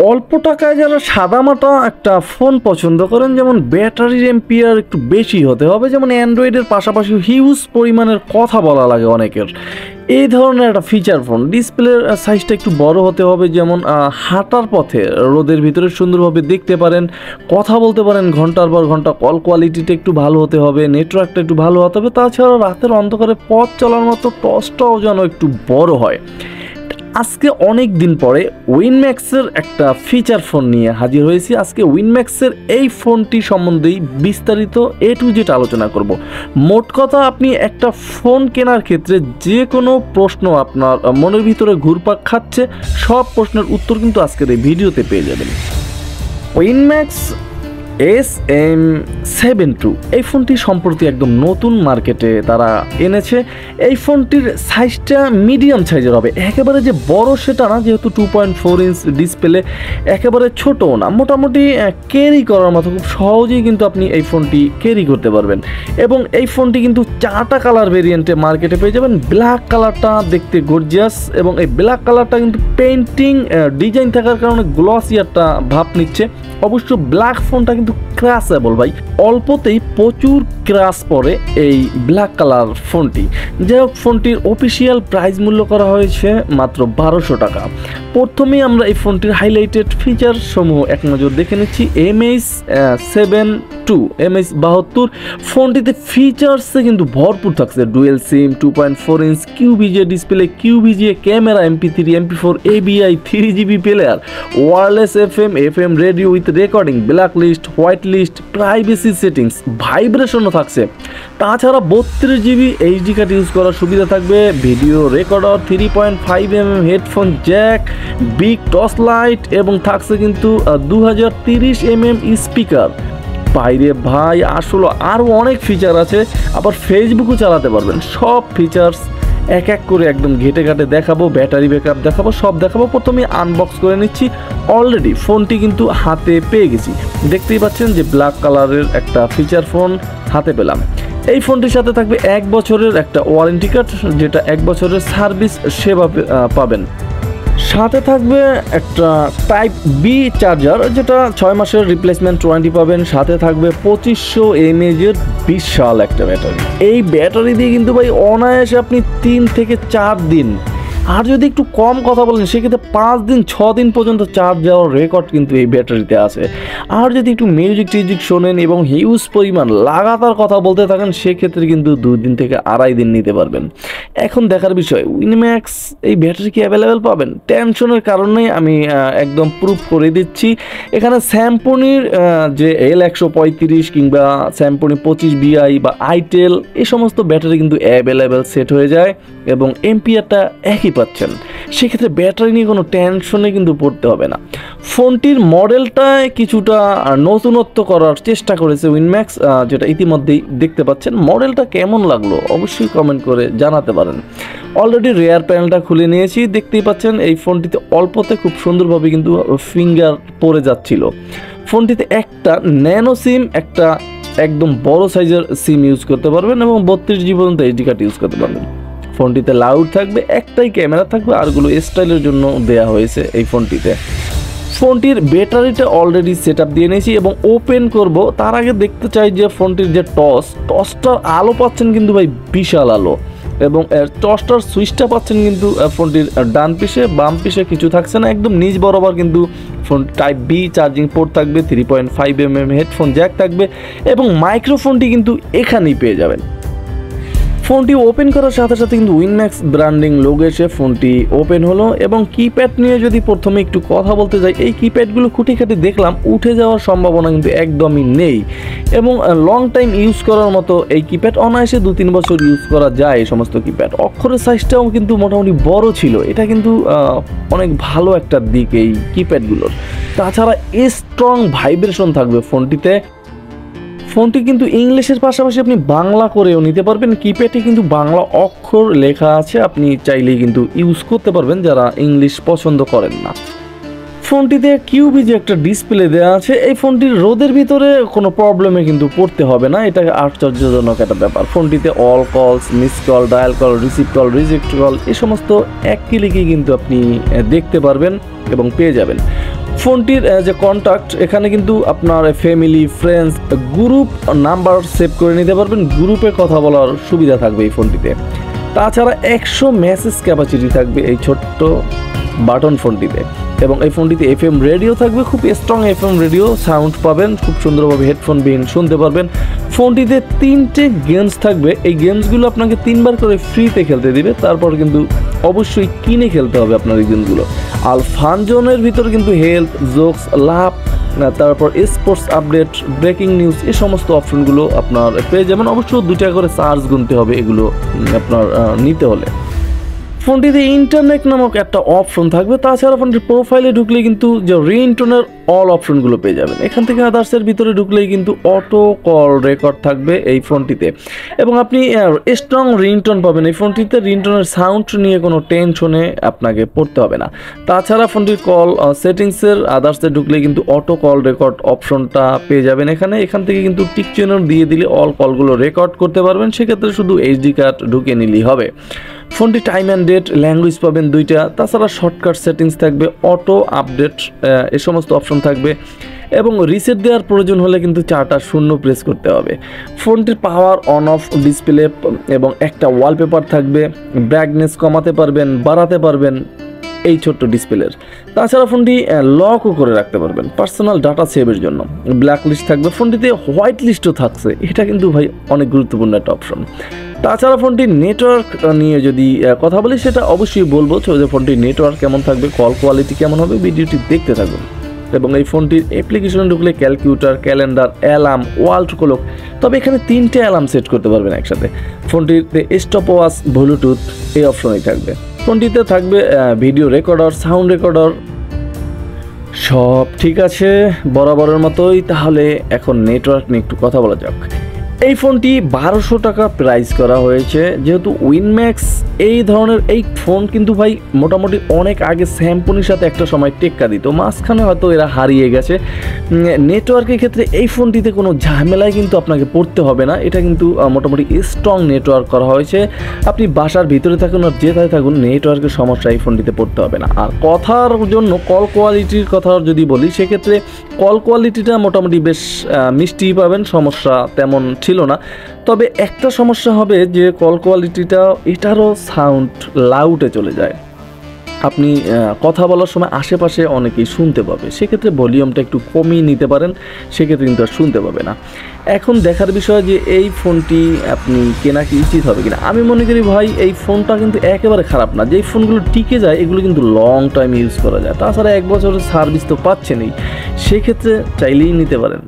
অল্প টাকায় যারা সাদামাটা একটা ফোন পছন্দ করেন, যেমন ব্যাটারির এম্পিয়ার একটু বেশি হতে হবে, যেমন অ্যান্ড্রয়েডের পাশাপাশি হিউজ পরিমাণের কথা বলা লাগে অনেকের, এই ধরনের একটা ফিচার ফোন। ডিসপ্লের সাইজটা একটু বড় হতে হবে, যেমন হাঁটার পথে রোদের ভিতরে সুন্দরভাবে দেখতে পারেন, কথা বলতে পারেন ঘন্টার পর ঘন্টা। কল কোয়ালিটিটা একটু ভালো হতে হবে, নেটওয়ার্কটা একটু ভালো হতে হবে। তাছাড়া রাতের অন্ধকারে পথ চলার মতো টসটাও যেন একটু বড় হয়। আজকে অনেক দিন পরে উইনম্যাক্সের একটা ফিচার ফোন নিয়ে হাজির হয়েছি। আজকে উইনম্যাক্সের এই ফোনটি সম্বন্ধেই বিস্তারিত A to Z আলোচনা করব। মোট কথা, আপনি একটা ফোন কেনার ক্ষেত্রে যে কোনো প্রশ্ন আপনার মনের ভিতরে ঘুরপাক খাচ্ছে, সব প্রশ্নের উত্তর কিন্তু আজকের এই ভিডিওতে পেয়ে যাবেন। উইনম্যাক্স SM72 এই ফোনটি সম্প্রতি একদম নতুন মার্কেটে তারা এনেছে। এই ফোনটির সাইজটা মিডিয়াম সাইজের হবে, একেবারে যে বড় সেটা না, যেহেতু 2.4 ইঞ্চ ডিসপ্লে, একেবারে ছোটও না, মোটামুটি ক্যারি করার মতো খুব সহজেই কিন্তু আপনি এই ফোনটি ক্যারি করতে পারবেন। এবং এই ফোনটি কিন্তু 4টা কালার ভেরিয়েন্টে মার্কেটে পেয়ে যাবেন। ব্ল্যাক কালারটা দেখতে গর্জিয়াস, এবং এই ব্ল্যাক কালারটা কিন্তু পেইন্টিং ডিজাইন থাকার কারণে গ্লসি একটা ভাব নিচ্ছে। অবশ্য ব্ল্যাক ফোনটা কিন্তু ক্র্যাশেবল ভাই, অল্পতেই প্রচুর ক্র্যাশ পড়ে এই ব্ল্যাক কালার ফোনটি। যাই হোক, ফোনটির অফিসিয়াল প্রাইস মূল্য করা হয়েছে মাত্র 1200 টাকা। প্রথমেই আমরা এই ফোনটির হাইলাইটেড ফিচার সমূহ এক নজর দেখে নিচ্ছি। MH72 ফোনটিতে ফিচার্সে কিন্তু ভরপুর থাকছে। Dual SIM, 2.4 inch QVGA display, QVGA camera, MP3 MP4 ABI, 3GB player, wireless FM radio with recording, black list, white list, privacy settings, ভাইব্রেশনও থাকছে। তাছাড়া 32GB HD কার্ড ইউজ করার সুবিধা থাকবে, video recorder, 3.5mm headphone jack, big torch light, এবং থাকছে কিন্তু 2030mm speaker. বাইরে ভাই আসলে আরও অনেক ফিচার আছে, আবার ফেসবুকও চালাতে পারবেন। সব ফিচার্স এক এক করে একদম ঘেটে ঘাটে দেখাবো, ব্যাটারি ব্যাকআপ দেখাবো, সব দেখাবো। প্রথমে আনবক্স করে নিচ্ছি। অলরেডি ফোনটি কিন্তু হাতে পেয়ে গেছি, দেখতেই পাচ্ছেন যে ব্ল্যাক কালারের একটা ফিচার ফোন হাতে পেলাম। এই ফোনটির সাথে থাকবে 1 বছরের একটা ওয়ারেন্টি কার্ড, যেটা 1 বছরের সার্ভিস সেবা পাবেন। সাথে থাকবে একটা টাইপ বি চার্জার, যেটা 6 মাসের রিপ্লেসমেন্ট ওয়ারেন্টি পাবেন। সাথে থাকবে 2500 mAh বিশাল একটা ব্যাটারি। এই ব্যাটারি দিয়ে কিন্তু ভাই অনায়াসে আপনি 3 থেকে 4 দিন, আর যদি একটু কম কথা বলেন সেক্ষেত্রে 5 দিন 6 দিন পর্যন্ত চার্জ দেওয়ার রেকর্ড কিন্তু এই ব্যাটারিতে আছে। আর যদি একটু মিউজিক টিউজিক শোনেন এবং হিউজ পরিমাণ লাগাতার কথা বলতে থাকেন, সেক্ষেত্রে কিন্তু 2 দিন থেকে 2.5 দিন নিতে পারবেন। এখন দেখার বিষয়, উইনম্যাক্স এই ব্যাটারি কি অ্যাভেলেবেল পাবেন? টেনশনের কারণেই আমি একদম প্রুফ করে দিচ্ছি। এখানে স্যামসংয়ের যে L135 কিংবা স্যামসং 25BI বা আইটেল, এই সমস্ত ব্যাটারি কিন্তু অ্যাভেলেবেল সেট হয়ে যায় এবং এম্পিয়ারটা একই পাচ্ছেন। সেক্ষেত্রে ব্যাটারি নিয়ে কোনো টেনশনে কিন্তু পড়তে হবে না। ফোনটির মডেলটায় কিছুটা নতুনত্ব করার চেষ্টা করেছে উইনম্যাক্স, যেটা ইতিমধ্যেই দেখতে পাচ্ছেন। মডেলটা কেমন লাগলো অবশ্যই কমেন্ট করে জানাতে পারেন। অলরেডি রেয়ার প্যানেলটা খুলে নিয়েছি, দেখতেই পাচ্ছেন এই ফোনটিতে অল্পতে খুব সুন্দরভাবে কিন্তু ফিঙ্গার পড়ে যাচ্ছিল। ফোনটিতে একটা ন্যানো সিম, একটা একদম বড় সাইজের সিম ইউজ করতে পারবেন এবং 32GB পর্যন্ত HD কার্ড ইউজ করতে পারবেন। ফোনটিতে লাউড থাকবে, একটাই ক্যামেরা থাকবে, আরগুলো স্টাইলের জন্য দেয়া হয়েছে এই ফোনটিতে। ফোনটির ব্যাটারিটা অলরেডি সেট আপ দিয়ে নিয়েছি এবং ওপেন করব। তার আগে দেখতে চাই যে ফোনটির যে টসটার আলো পাচ্ছেন কিন্তু ভাই বিশাল আলো, এবং টসটার সুইচটা পাচ্ছেন কিন্তু ফোনটির ডান পিছে, বাম পিছে কিছু থাকছে না, একদম নিচ বরাবর কিন্তু phone type B charging port থাকবে, 3.5mm হেডফোন জ্যাক থাকবে, এবং মাইক্রোফোনটি কিন্তু এখানেই পেয়ে যাবেন। ফোনটি ওপেন করার সাথে সাথে কিন্তু উইনম্যাক্স ব্র্যান্ডিং লোগো এসে ফোনটি ওপেন হলো। এবং কিপ্যাড নিয়ে যদি প্রথমে একটু কথা বলতে যাই, এই কিপ্যাডগুলো খুঁটিখাটি দেখলাম, উঠে যাওয়ার সম্ভাবনা কিন্তু একদমই নেই এবং লং টাইম ইউজ করার মতো এই কিপ্যাড, অনায়াসে 2-3 বছর ইউজ করা যায় এই সমস্ত কিপ্যাড। অক্ষরের সাইজটাও কিন্তু মোটামুটি বড় ছিল, এটা কিন্তু অনেক ভালো একটা দিক এই কিপ্যাডগুলোর। তাছাড়া স্ট্রং ভাইব্রেশন থাকবে ফোনটিতে। ফোনটি কিন্তু ইংলিশের পাশাপাশি আপনি বাংলা করেও নিতে পারবেন। কিপ্যাডে কিন্তু বাংলা অক্ষর লেখা আছে, আপনি চাইলেই কিন্তু ইউজ করতে পারবেন যারা ইংলিশ পছন্দ করেন না। ফোনটিতে QVGA একটা ডিসপ্লে দেওয়া আছে। এই ফোনটির রোদের ভিতরে কোনো প্রবলেমে কিন্তু পড়তে হবে না, এটা আশ্চর্যজনক একটা ব্যাপার। ফোনটিতে অল কলস, miss call, dial call, receive call, reject call, এই সমস্ত এক ক্লিকেই কিন্তু আপনি দেখতে পারবেন এবং পেয়ে যাবেন। ফোনটির যে কন্ট্যাক্ট, এখানে কিন্তু আপনার family, friends, group number save করে নিতে পারবেন। গ্রুপে কথা বলার সুবিধা থাকবে এই ফোনটিতে। তাছাড়া 100 মেসেজ ক্যাপাসিটি থাকবে এই ছোট্ট বাটন ফোনটিতে। এবং এই ফোনটিতে FM রেডিও থাকবে, খুব স্ট্রং FM রেডিও সাউন্ড পাবেন, খুব সুন্দরভাবে হেডফোন বিহীন শুনতে পারবেন। ফোনটিতে 3টে গেমস থাকবে, এই গেমসগুলো আপনাকে 3বার করে ফ্রিতে খেলতে দিবে, তারপর কিন্তু অবশ্যই কিনে খেলতে হবে আপনার এই গেমসগুলো। আর ফান জোনের ভিতরে কিন্তু হেলথ, জোকস, লাভ, তারপর স্পোর্টস আপডেট, ব্রেকিং নিউজ, এই সমস্ত অপশনগুলো আপনার পেয়ে যাবেন। অবশ্যই 2 টাকা করে চার্জ গুনতে হবে এগুলো আপনার নিতে হলে। ফোনটিতে ইন্টারনেট নামক একটা অপশন থাকবে। তাছাড়া ফোনটির প্রোফাইলে ঢুকলে কিন্তু যে রিংটোনের অল অপশনগুলো পেয়ে যাবেন। এখান থেকে আদার্সের ভিতরে ঢুকলেই কিন্তু অটো কল রেকর্ড থাকবে এই ফোনটিতে, এবং আপনি স্ট্রং রিংটোন পাবেন এই ফোনটিতে। রিংটোনের সাউন্ড নিয়ে কোনো টেনশনে আপনাকে পড়তে হবে না। তাছাড়া ফোনটির কল সেটিংসের আদার্সে ঢুকলে কিন্তু অটো কল রেকর্ড অপশনটা পেয়ে যাবেন এখান থেকে কিন্তু টিক চিহ্ন দিয়ে দিলে অল কলগুলো রেকর্ড করতে পারবেন। সেক্ষেত্রে শুধু HD কার্ড ঢুকে নিলেই হবে। ফোনটি টাইম অ্যান্ড ডেট, ল্যাঙ্গুয়েজ পাবেন 2টা। তাছাড়া শর্টকাট সেটিংস থাকবে, অটো আপডেট, এ সমস্ত অপশন থাকবে। এবং রিসেট দেওয়ার প্রয়োজন হলে কিন্তু 4টা 0 প্রেস করতে হবে। ফোনটির পাওয়ার অন অফ ডিসপ্লে এবং একটা ওয়ালপেপার থাকবে। ব্রাইটনেস কমাতে পারবেন, বাড়াতে পারবেন এই ছোট্ট ডিসপ্লের। তাছাড়া ফোনটি লকও করে রাখতে পারবেন পার্সোনাল ডাটা সেভের জন্য। ব্ল্যাক লিস্ট থাকবে, ফোনটিতে হোয়াইট লিস্টও থাকছে, এটা কিন্তু ভাই অনেক গুরুত্বপূর্ণ একটা অপশন। তাছাড়া ফোনটির নেটওয়ার্ক নিয়ে যদি কথা বলি, সেটা অবশ্যই বলবো যে ফোনটির নেটওয়ার্ক কেমন থাকবে, কল কোয়ালিটি কেমন হবে, ভিডিওটি দেখতে থাকুন। এবং এই ফোনটির অ্যাপ্লিকেশনে ঢুকলে calculator, calendar, alarm, world clock, তবে এখানে 3টে অ্যালার্ম সেট করতে পারবেন একসাথে। ফোনটিতে স্টপ ওয়াচ, ব্লুটুথ এই অপশনই থাকবে। ফোনটিতে থাকবে ভিডিও রেকর্ডার, সাউন্ড রেকর্ডার, সব ঠিক আছে বরাবরের মতোই। তাহলে এখন নেটওয়ার্ক নিয়ে একটু কথা বলা যাক। এই ফোনটি 1200 টাকা প্রাইস করা হয়েছে। যেহেতু উইনম্যাক্স এই ধরনের এই ফোন কিন্তু ভাই মোটামুটি অনেক আগে স্যামসংয়ের সাথে একটা সময় টেক্কা দিত, মাঝখানে হয়তো এরা হারিয়ে গেছে। নেটওয়ার্কের ক্ষেত্রে এই ফোনটিতে কোনো ঝামেলায় কিন্তু আপনাকে পড়তে হবে না। এটা কিন্তু মোটামুটি স্ট্রং নেটওয়ার্ক করা হয়েছে। আপনি বাসার ভিতরে থাকুন আর যেথায় থাকুন, নেটওয়ার্কের সমস্যা এই ফোনটিতে পড়তে হবে না। আর কথার জন্য কল কোয়ালিটির কথা যদি বলি, সেক্ষেত্রে কল কোয়ালিটিটা মোটামুটি বেশ মিষ্টি পাবেন, সমস্যা তেমন ছিল না। তবে একটা সমস্যা হবে যে কল কোয়ালিটিটা, এটারও সাউন্ড লাউডে চলে যায়। আপনি কথা বলার সময় আশেপাশে অনেকেই শুনতে পাবে, সেক্ষেত্রে ভলিউমটা একটু কমিয়ে নিতে পারেন, সেক্ষেত্রে কিন্তু আর শুনতে পাবে না। এখন দেখার বিষয় যে এই ফোনটি আপনি কেনা কি উচিত হবে কিনা। আমি মনে করি ভাই এই ফোনটা কিন্তু একেবারে খারাপ না। যেই ফোনগুলো টিকে যায় এগুলো কিন্তু লং টাইম ইউজ করা যায়। তাছাড়া 1 বছরের সার্ভিস তো পাচ্ছেনই, সেক্ষেত্রে চাইলেই নিতে পারেন।